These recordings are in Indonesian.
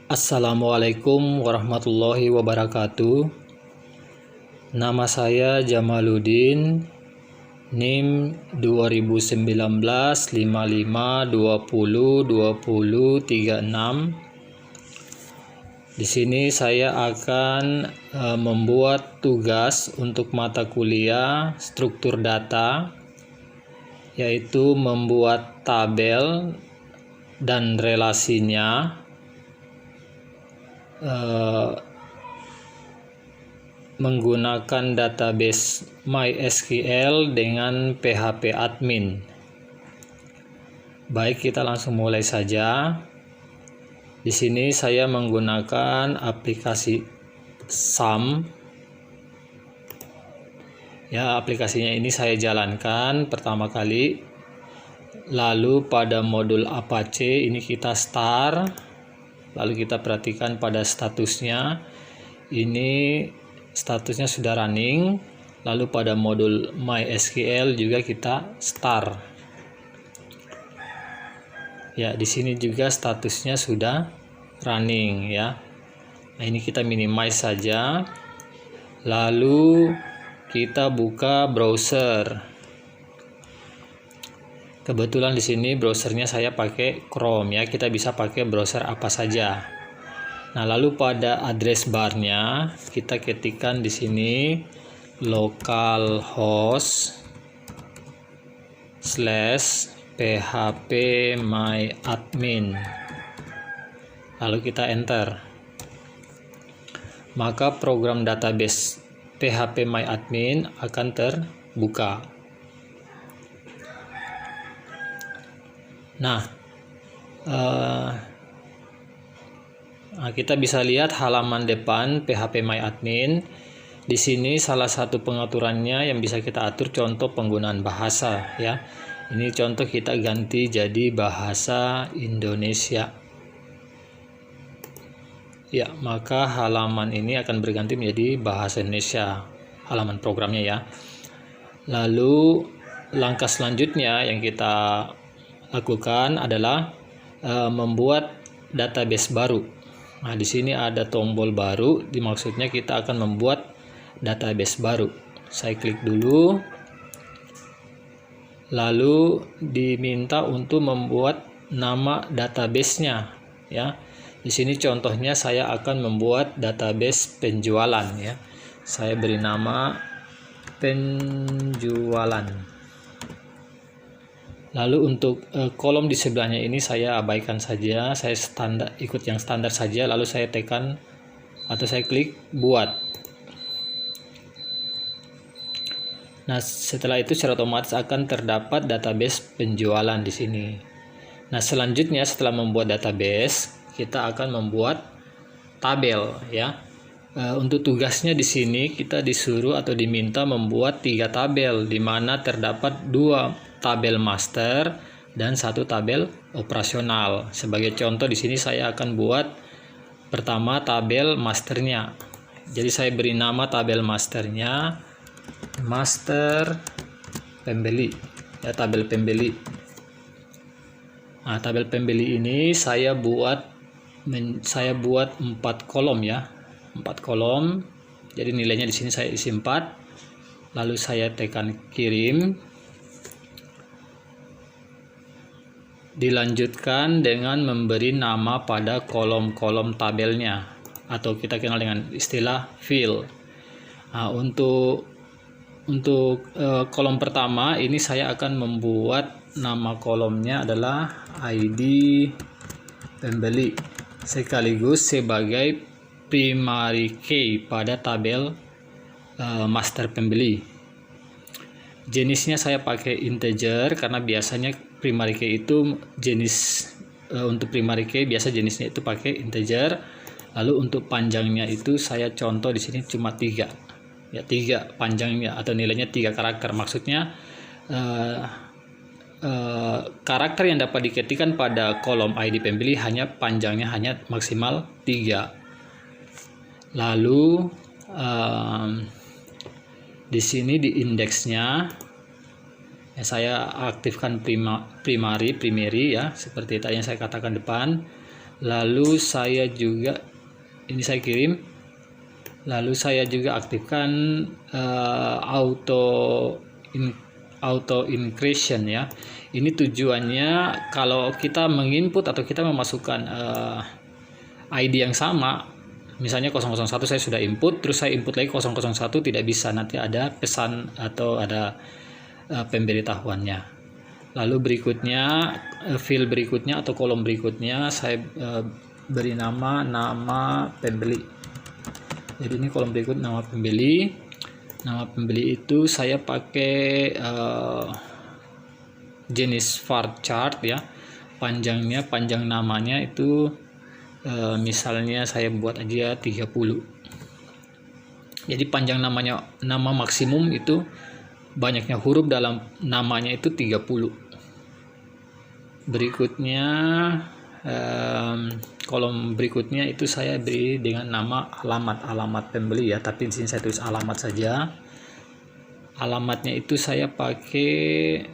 Assalamualaikum warahmatullahi wabarakatuh. Nama saya Jamaluddin, NIM 2019 55202036. Di sini saya akan membuat tugas untuk mata kuliah struktur data, yaitu membuat tabel dan relasinya, menggunakan database MySQL dengan PHP admin. Baik, kita langsung mulai saja. Di sini saya menggunakan aplikasi SAM. Ya, aplikasinya ini saya jalankan pertama kali. Lalu pada modul Apache ini kita start. Lalu kita perhatikan pada statusnya. Ini statusnya sudah running. Lalu pada modul MySQL juga kita start. Ya, di sini juga statusnya sudah running ya. Nah, ini kita minimize saja. Lalu kita buka browser. Kebetulan di sini browsernya saya pakai Chrome ya. Kita bisa pakai browser apa saja. Nah, lalu pada address barnya kita ketikkan di sini localhost /phpMyAdmin. Lalu kita enter. Maka program database PHPMyAdmin akan terbuka. Nah, kita bisa lihat halaman depan PHPMyAdmin. Di sini salah satu pengaturannya yang bisa kita atur contoh penggunaan bahasa ya. Ini contoh kita ganti jadi bahasa Indonesia. Ya, maka halaman ini akan berganti menjadi bahasa Indonesia, halaman programnya ya. Lalu langkah selanjutnya yang kita lakukan adalah membuat database baru. Nah, di sini ada tombol baru, dimaksudnya kita akan membuat database baru. Saya klik dulu. Lalu diminta untuk membuat nama database-nya ya. Di sini contohnya saya akan membuat database penjualan ya. Saya beri nama penjualan. Lalu untuk kolom di sebelahnya ini saya abaikan saja, saya ikut yang standar saja, lalu saya tekan atau saya klik buat. Nah, setelah itu secara otomatis akan terdapat database penjualan di sini. Nah, selanjutnya setelah membuat database, kita akan membuat tabel ya. Untuk tugasnya di sini kita disuruh atau diminta membuat 3 tabel, di mana terdapat 2 tabel master dan 1 tabel operasional. Sebagai contoh di sini saya akan buat pertama tabel masternya. Jadi saya beri nama tabel masternya master pembeli ya, tabel pembeli. Nah, tabel pembeli ini saya buat 4 kolom ya. 4 kolom. Jadi nilainya di sini saya isi 4. Lalu saya tekan kirim. Dilanjutkan dengan memberi nama pada kolom-kolom tabelnya atau kita kenal dengan istilah field. Nah, untuk kolom pertama ini saya akan membuat nama kolomnya adalah ID pembeli sekaligus sebagai primary key pada tabel master pembeli. Jenisnya saya pakai integer karena biasanya primary key itu jenis untuk primary key biasa jenisnya itu pakai integer. Lalu untuk panjangnya itu saya contoh di sini cuma 3 ya, 3 panjangnya atau nilainya 3 karakter. Maksudnya karakter yang dapat diketikkan pada kolom ID pembeli panjangnya hanya maksimal 3. Lalu di sini di indeksnya ya, saya aktifkan primary ya, seperti tadi yang saya katakan depan. Lalu saya juga ini saya kirim. Lalu saya juga aktifkan auto encryption ya. Ini tujuannya kalau kita menginput atau kita memasukkan ID yang sama, misalnya 001 saya sudah input, terus saya input lagi 001 tidak bisa, nanti ada pesan atau ada pemberitahuannya. Lalu berikutnya field berikutnya atau kolom berikutnya saya beri nama pembeli. Jadi ini kolom berikut nama pembeli. Nama pembeli itu saya pakai jenis varchar ya. Panjang namanya itu misalnya saya buat aja 30. Jadi panjang nama maksimum itu banyaknya huruf dalam namanya itu 30. Berikutnya kolom berikutnya itu saya beri dengan nama alamat pembeli ya, tapi di sini saya tulis alamat saja. Alamatnya itu saya pakai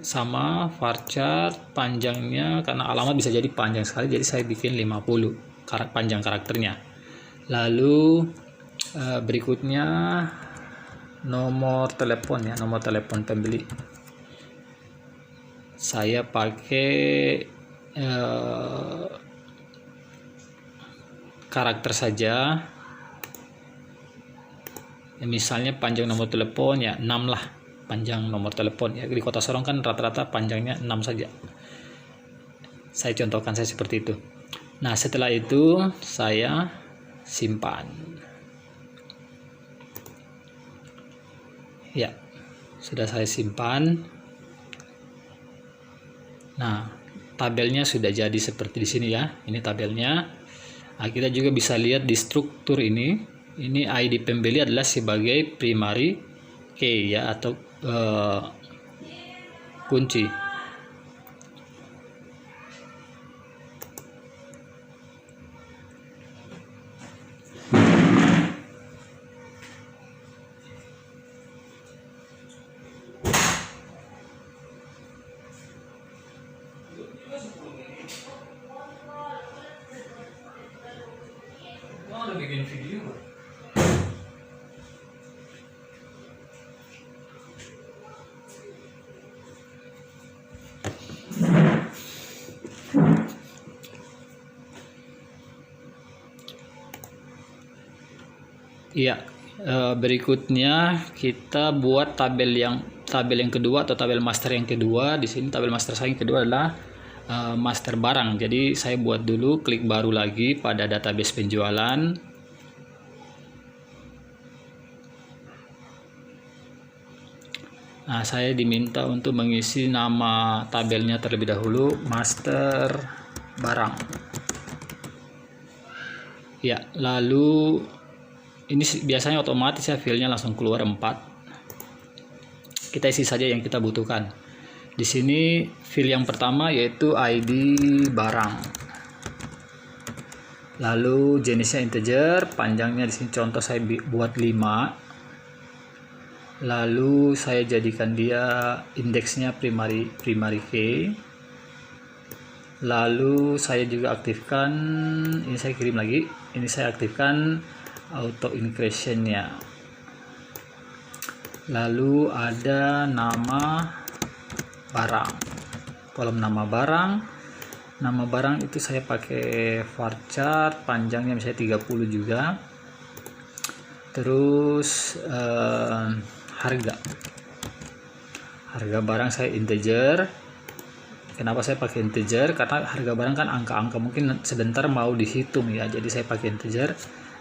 sama varchar panjangnya, karena alamat bisa jadi panjang sekali, jadi saya bikin 50 panjang karakternya. Lalu berikutnya nomor telepon ya, nomor telepon pembeli. Saya pakai karakter saja ya, misalnya panjang nomor telepon ya 6 lah, panjang nomor telepon ya, di Kota Sorong kan rata-rata panjangnya 6 saja. Saya contohkan saya seperti itu. Nah setelah itu saya simpan ya, sudah saya simpan. Nah tabelnya sudah jadi seperti di sini ya, ini tabelnya. Nah, kita juga bisa lihat di struktur ini ID pembeli adalah sebagai primary key ya, atau kunci. Bikin video. Iya, berikutnya kita buat tabel yang kedua atau tabel master yang kedua. Di sini tabel master saya yang kedua adalah master barang. Jadi saya buat dulu, klik baru lagi pada database penjualan. Nah, saya diminta untuk mengisi nama tabelnya terlebih dahulu, master barang. Ya, lalu ini biasanya otomatis ya, filenya langsung keluar 4. Kita isi saja yang kita butuhkan. Di sini file yang pertama yaitu ID barang. Lalu jenisnya integer, panjangnya di sini contoh saya buat 5. Lalu saya jadikan dia indeksnya primary key. Lalu saya juga aktifkan, ini saya kirim lagi, ini saya aktifkan auto encryption-nya. Lalu ada nama barang, kolom nama barang. Nama barang itu saya pakai varchar, panjangnya misalnya 30 juga. Terus harga barang saya integer. Kenapa saya pakai integer? Karena harga barang kan angka-angka mungkin sebentar mau dihitung ya, jadi saya pakai integer.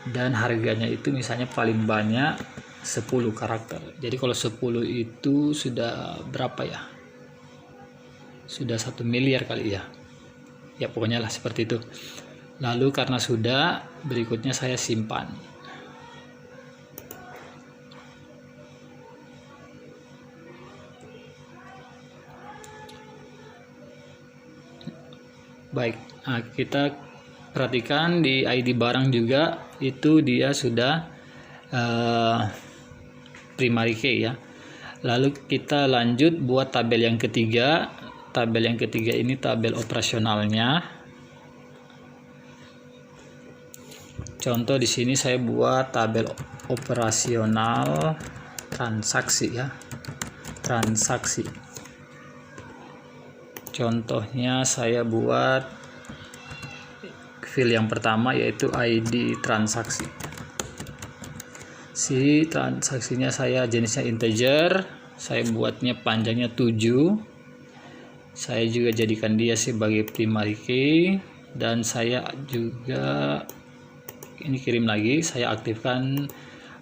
Dan harganya itu misalnya paling banyak 10 karakter. Jadi kalau 10 itu sudah berapa ya? Sudah 1 miliar kali ya. Ya pokoknya lah seperti itu. Lalu karena sudah, berikutnya saya simpan. Baik, nah kita perhatikan di ID barang juga itu dia sudah primary key ya. Lalu kita lanjut buat tabel yang ketiga. Tabel yang ketiga ini tabel operasionalnya. Contoh di sini saya buat tabel operasional transaksi ya. Transaksi. Contohnya saya buat field yang pertama yaitu ID transaksi. Si transaksinya saya jenisnya integer, saya buatnya panjangnya 7. Saya juga jadikan dia sebagai primary key dan saya juga ini kirim lagi, saya aktifkan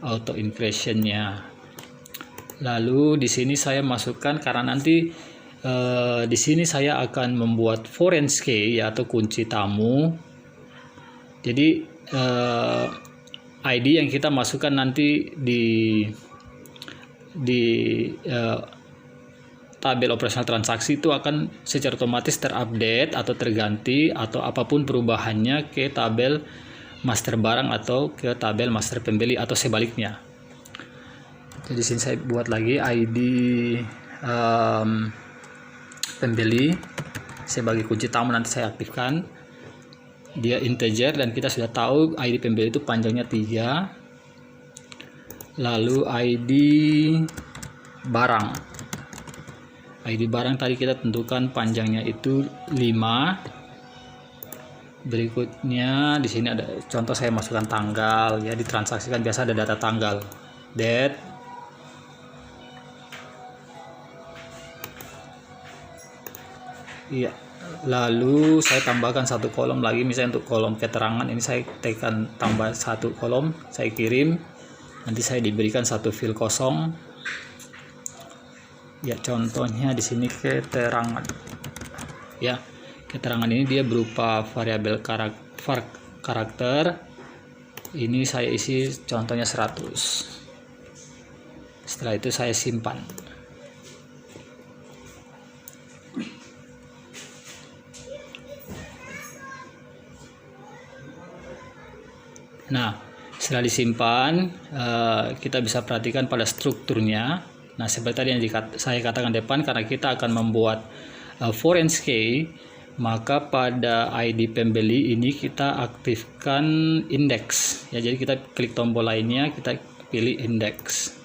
auto inclusion-nya. Lalu di sini saya masukkan karena nanti di sini saya akan membuat foreign key atau kunci tamu. Jadi ID yang kita masukkan nanti di tabel operasional transaksi itu akan secara otomatis terupdate atau terganti atau apapun perubahannya ke tabel master barang atau ke tabel master pembeli atau sebaliknya. Jadi sini saya buat lagi ID pembeli sebagai kunci tamu, nanti saya aktifkan. Dia integer dan kita sudah tahu ID pembeli itu panjangnya 3. Lalu ID barang. ID barang tadi kita tentukan panjangnya itu 5. Berikutnya di sini ada contoh, saya masukkan tanggal ya, ditransaksikan biasa ada data tanggal. Date. Iya. Lalu saya tambahkan satu kolom lagi, misalnya untuk kolom keterangan ini saya tekan tambah satu kolom, saya kirim. Nanti saya diberikan satu field kosong. Ya, contohnya di sini keterangan. Ya, keterangan ini dia berupa variabel karakter. Ini saya isi contohnya 100. Setelah itu saya simpan. Nah, setelah disimpan, kita bisa perhatikan pada strukturnya. Nah, seperti tadi yang saya katakan depan, karena kita akan membuat foreign key, maka pada ID pembeli ini kita aktifkan index. Ya, jadi kita klik tombol lainnya, kita pilih index.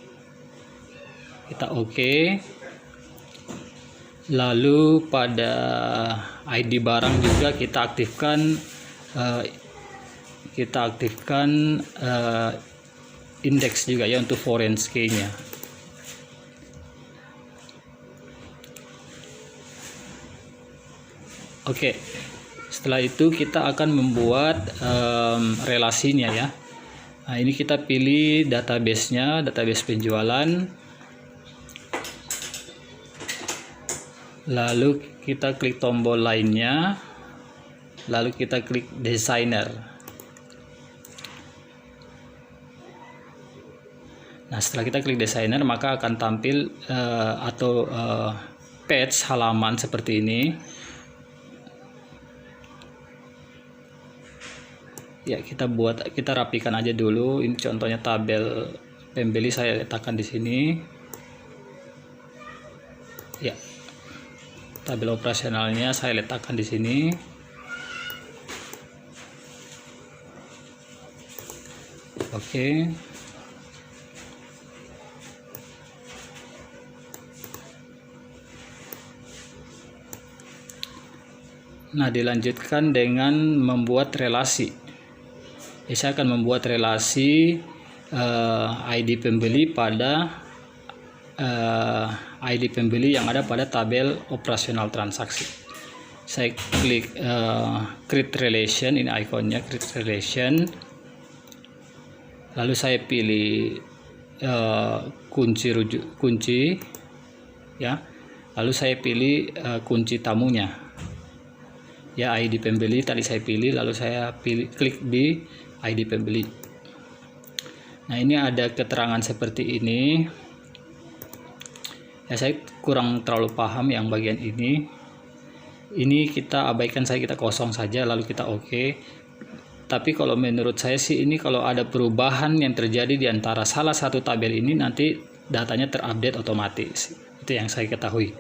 Kita OK. Lalu pada ID barang juga kita aktifkan index juga ya untuk foreign key-nya. Oke, setelah itu kita akan membuat relasinya ya. Nah, ini kita pilih database-nya, database penjualan. Lalu kita klik tombol lainnya. Lalu kita klik designer. Nah, setelah kita klik designer, maka akan tampil page halaman seperti ini. Ya, kita rapikan aja dulu. Ini contohnya tabel pembeli, saya letakkan di sini. Ya, tabel operasionalnya saya letakkan di sini. Oke. Nah, dilanjutkan dengan membuat relasi. Saya akan membuat relasi ID pembeli pada ID pembeli yang ada pada tabel operasional transaksi. Saya klik create relation, ini ikonnya create relation. Lalu saya pilih kunci ya. Lalu saya pilih kunci tamunya. Ya, ID pembeli tadi saya pilih, lalu saya klik di ID pembeli. Nah, ini ada keterangan seperti ini. Ya, saya kurang terlalu paham yang bagian ini. Ini kita abaikan saja, kita kosong saja, lalu kita OK. Tapi kalau menurut saya sih, ini kalau ada perubahan yang terjadi di antara salah satu tabel ini, nanti datanya terupdate otomatis. Itu yang saya ketahui.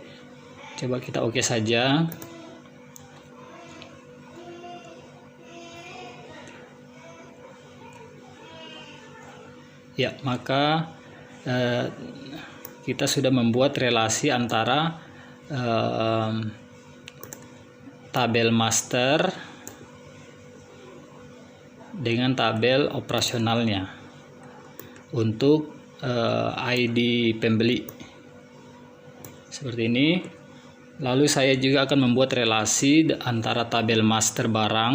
Coba kita OK saja. Ya, maka kita sudah membuat relasi antara tabel master dengan tabel operasionalnya untuk ID pembeli seperti ini. Lalu saya juga akan membuat relasi antara tabel master barang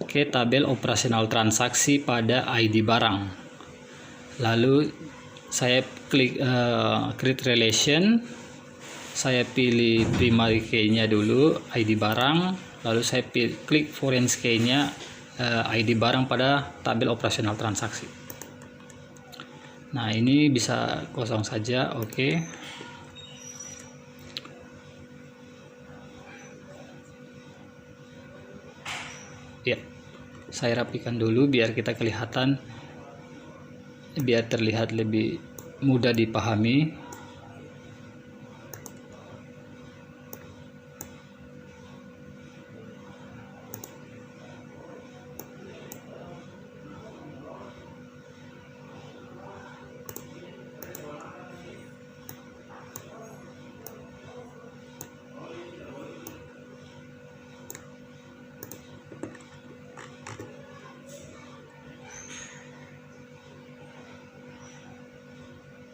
ke tabel operasional transaksi pada ID barang. Lalu saya klik create relation, saya pilih primary key-nya dulu ID barang, lalu saya klik foreign key-nya ID barang pada tabel operasional transaksi. Nah, ini bisa kosong saja, oke. Ya, saya rapikan dulu biar kita kelihatan, biar terlihat lebih mudah dipahami.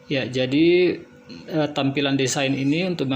Ya, jadi tampilan desain ini untuk